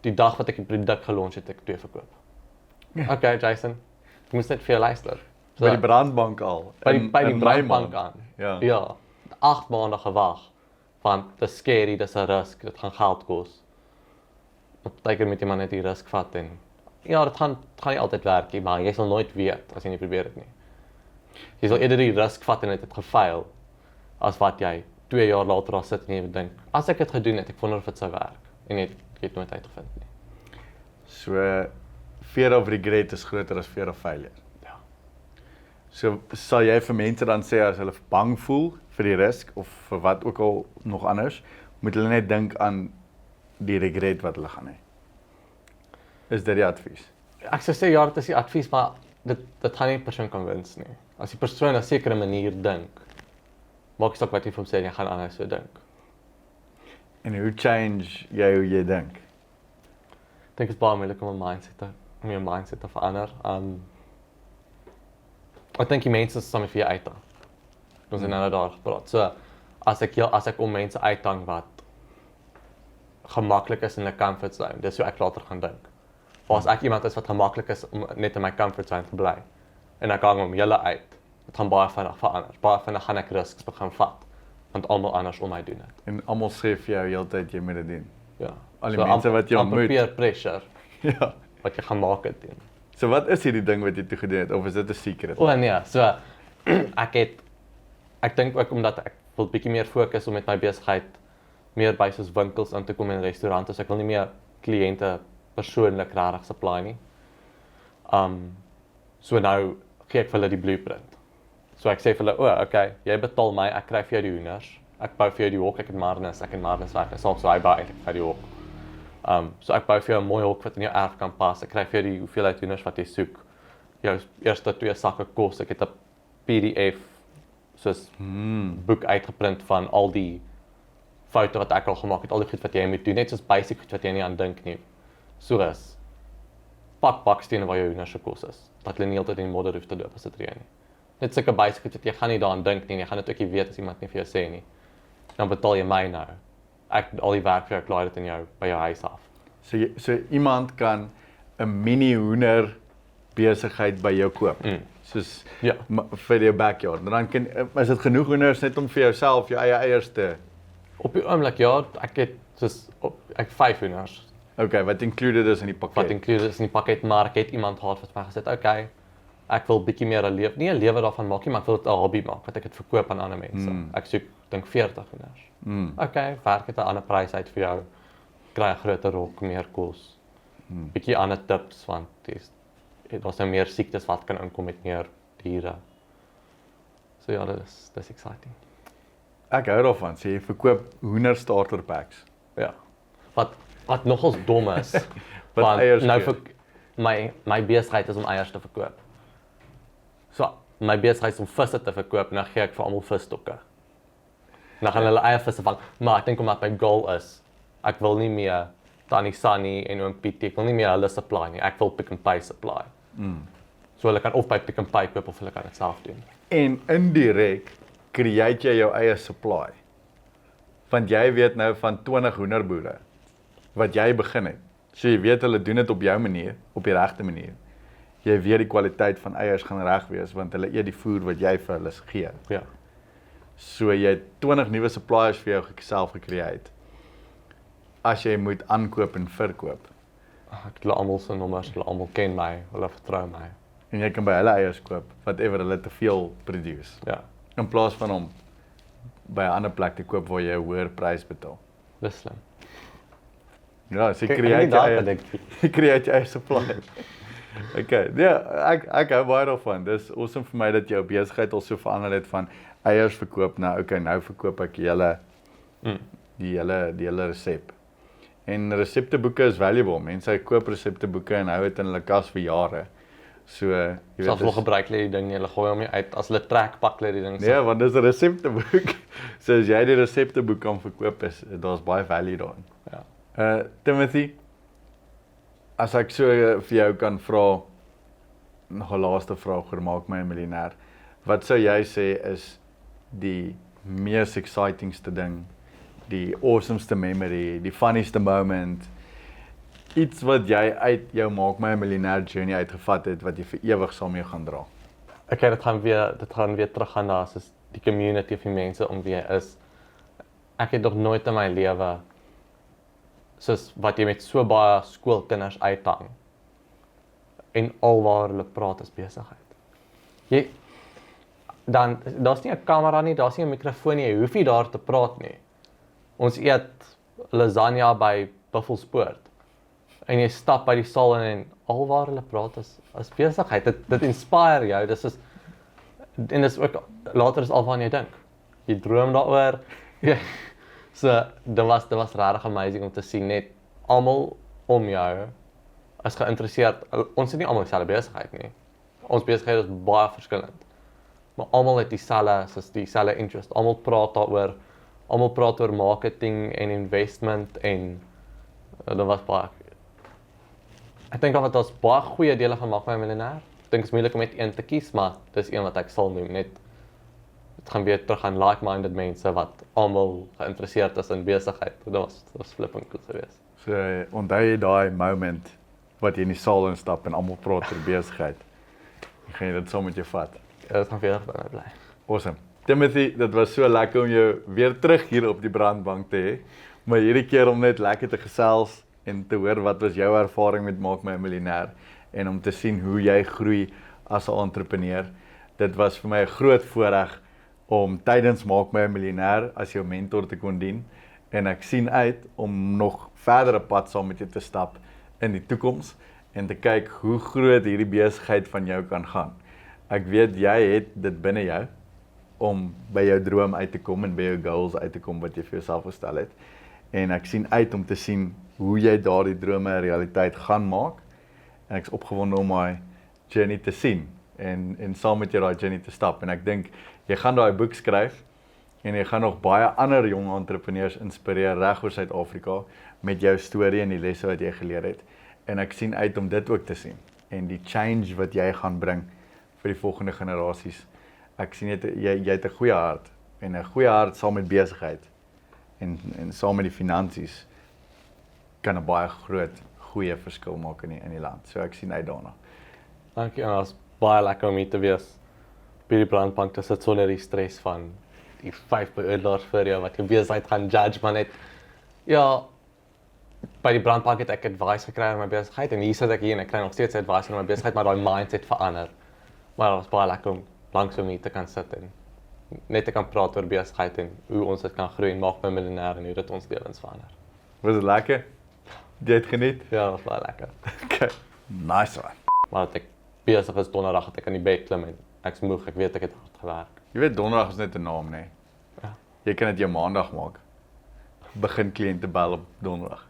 Die dag wat ek die produk gelunch het, ek 2 verkoop. Okay, Jason, ek moes net vir jou luister. So, by die Brandbank al. By die Brandbank aan. Ja. 8 maande gewag. Want dit is scary, dit is 'n risk, dit gaan geld kos. Partykeer moet jy maar net die risk vat en ja, dit gaan nie altyd werk nie, maar jy sal nooit weet as jy nie probeer dit nie. Jy sal eerder die risk vat en het gefaal, as wat jy 2 jaar later al sit en jy dink, as ek dit gedoen het, ek wonder of dit sou werk. En jy het nooit uitgevind nie. So, fear of regret is groter as fear of failure. Ja. So, sal jy vir mense dan sê, as hulle bang voel vir die risk, of vir wat ook al nog anders, moet hulle net dink aan die regret wat hulle gaan hê? Is dit die advies? Ek sou sê ja, dit is die advies, maar dit gaan nie persoon kan wins nie. As die persoon op 'n sekere manier dink, maak nie saak wat jy vir hom sê, jy gaan anders so dink. En hoe change jy hoe jy dink? Ek dink dit is baie moeilik om 'n mindset te verander. Ek dink die mense is saam vir jou uitdaging. Ons het nou daar gepraat. So as ek om mense uitdaging wat gemaklik is in 'n comfort zone, dis hoe ek later gaan dink. Of as ek iemand is wat gemaklik is om net in my comfort zone te bly en ek hang hom julle uit, dit gaan baie vinnig verander. Baie vinnig gaan ek risks begin vat, want almal anders om my doen dit. En almal sê vir jou heeltyd jy moet dit doen. Ja. Al die mense wat jy ontmoet. Peer pressure. Ja. Wat jy gaan maak het doen. So wat is hierdie ding wat jy toe gedoen het, of is dit 'n secret? Nee, so ek dink ook omdat ek wil bietjie meer fokus om met my besigheid meer by soos winkels aan te kom en restaurante, so ek wil nie meer kliënte persoonlik regtig supply nie. So nou gee ek vir hulle die blueprint. So ek sê vir hulle, okay, jy betaal my, ek kry vir jou die hoenders. Ek bou vir jou die hok, ek en Marnus weg. En soms so hy bou eintlik vir die hok. So ek bou vir jou 'n mooi hok wat in jou erf kan pas. Ek kry vir jou die hoeveelheid hoenders wat jy soek. Jou eerste 2 sakke kos. Ek het 'n PDF soos boek uitgeprint van al die foute wat ek al gemaak het, al die goed wat jy moet doen, net soos basic goed wat jy nie aan dink nie. Soos pak bakstene waar jou hoenders se kos is. Dat hulle nie altyd in die modder hoef te loop as dit reën nie. Net sulke basic goed wat jy gaan nie daaraan dink nie, jy gaan dit ook nie weet as iemand nie vir jou sê nie. Dan betaal jy my nou. Ek al die werk vir jou, klaar dit in jou by jou huis af. So iemand kan 'n mini hoender besigheid by jou koop. Soos Ja. vir jou backyard. En dan is dit genoeg hoenders net om vir jouself jou eie eiers te. Op die oomblik ja, ek het soos ek 5 hoenders Okay, wat included is in die pakket. wat included is in die pakket, maar ek het iemand gehad wat vir my gesê het, okay, ek wil bietjie meer 'n lewe daarvan maak nie, maar ek wil dit 'n hobby maak, wat ek dit verkoop aan ander mense. Ek soek dink 40 hoenders. Okay, werk dit 'n ander prys uit vir jou. Kry 'n groter hok, meer kos. Bietjie ander tips want daar's nou meer siektes wat kan inkom met meer diere. So ja, dis exciting. Ek hou daarvan. Sê jy verkoop hoender starter packs. Ja. Wat nogals dom is. Wat want eiers nou gee. vir my besigheid is om eiers te verkoop. So, my besigheid is om visse te verkoop en dan gee ek vir almal visstokke. Dan gaan hulle eie visse vang, maar ek dink omdat my goal is, ek wil nie meer Tannie Sunny en Oom Pietie, ek wil nie meer hulle supply nie, ek wil Pick n Pay supply. So hulle kan of by Pick n Pay koop of hulle kan dit self doen. En indirek create jy jou eie supply. Want jy weet nou van 20 hoenderboere wat jy begin het. So jy weet hulle doen dit op jou manier, op die regte manier. Jy weet die kwaliteit van eiers gaan reg wees want hulle eet die voer wat jy vir hulle gee. Ja. So jy het 20 nuwe suppliers vir jou self gecreate. As jy moet aankoop en verkoop. Ek het hulle almal se nommers, hulle almal ken my, hulle vertrou my. En jy kan by hulle eiers koop, whatever hulle te veel produce. Ja, In plaas van om by 'n ander plek te koop waar jy 'n hoër prys betaal. dis slim. Ja, so jy Ek create nie daar jou gedink nie. jy create jou eie supply. Okay, ja, ek hou baie daarvan. Dis awesome vir my dat jou besigheid al so verander het van eiers verkoop na okay, nou verkoop ek die hele resep. En resepteboeke is valuable. Mense koop resepteboeke en hou dit in hulle kas vir jare. So, jy weet, Selfs hulle gebruik hulle die ding nie, hulle gooi hom nie uit. As hulle trek, pak hulle die ding. nee, want dis 'n resepteboek. So as jy die resepteboek kan verkoop, daar's baie value daarin. Ja. Timothy, as ek so vir jou kan vra, nog 'n laaste vraag oor Maak My 'n Miljonair. Wat sou jy sê is die mees excitingste ding, die awesomeste memory, die funnieste moment, iets wat jy uit jou Maak My 'n Miljonair journey uitgevat het wat jy vir ewig saam mee gaan dra? Okay, dit gaan weer terug gaan na soos die community of die mense om wie jy is. Ek het nog nooit in my lewe soos wat jy met so baie skoolkinders uithang. En alwaar hulle praat is besigheid. Daar's nie 'n kamera nie, daar's nie 'n mikrofoon nie, jy hoef nie daar te praat nie. Ons eet lasagna by Buffelspoort. En jy stap by die saal en alwaar hulle praat is besigheid. Dit inspire jou. En dis ook later is al waaraan jy dink. Jy droom daaroor. So dit was regtig amazing om te sien net almal om jou is geïnteresseerd. Ons het nie almal dieselfde besigheid nie. Ons besigheid is baie verskillend. Maar almal het dieselfde interest. Almal praat daaroor. Almal praat oor marketing en investment en dit was baie. Ek dink dat daar's baie goeie dele van Maak My 'n Miljonair. Ek dink dit is moeilik om net een te kies, maar dis een wat ek sal noem. Net dit gaan weer terug aan like-minded mense wat almal geïnteresseerd is in besigheid. Dit was flipping cool geweest. So onthou jy daai moment wat jy in die saal instap en almal praat oor besigheid. Ek gaan dit saam met jou vat. Ja, dit gaan weer by my bly. Awesome. Timothy, dit was so lekker om jou weer terug hier op die brandbank te hê. Maar hierdie keer om net lekker te gesels en te hoor wat was jou ervaring met Maak My 'n Miljonair en om te sien hoe jy groei as 'n entrepreneur. Dit was vir my 'n groot voorreg om tydens Maak My 'n Miljonair as jou mentor te kon dien en ek sien uit om nog verdere pad saam met jou te stap in die toekoms en te kyk hoe groot hierdie besigheid van jou kan gaan. Ek weet jy het dit binne jou om by jou droom uit te kom en by jou goals uit te kom wat jy vir jouself gestel het. En ek sien uit om te sien hoe jy daardie drome 'n realiteit gaan maak. En ek's opgewonde om daai journey te sien en saam met jou daai journey te stap. En ek dink jy gaan daai boek skryf en jy gaan nog baie ander jong entrepreneurs inspireer reg oor Suid-Afrika met jou storie en die lesse wat jy geleer het. En ek sien uit om dit ook te sien en die change wat jy gaan bring vir die volgende generasies. Ek sien jy het 'n goeie hart en 'n goeie hart saam met besigheid en saam met die finansies kan 'n baie groot goeie verskil maak in die land. So ek sien uit daarna. Dankie en dit was baie lekker om hier te wees. By die brandbank te sit sonder die stres van die 5 beoordelaars vir jou wat jou besigheid gaan judge, maar net ja, by die brandbank het ek advice gekry oor my besigheid en hier sit ek hier en ek kry nog steeds advice oor my besigheid, maar daai mindset verander. Maar dit was baie lekker om langs hom te kan sit en net te kan praat oor besigheid en hoe ons dit kan groei en maak by miljonair en hoe dit ons lewens verander. Was dit lekker? Jy het geniet? Ja, dit was baie lekker. Okay. Nice one. Maar dat ek besig is donderdag dat ek aan die bed klim en ek's moeg, ek weet ek het hard gewerk. Jy weet donderdag is net 'n naam, nê? Ja. Jy kan dit jou maandag maak. Begin kliënte bel op donderdag.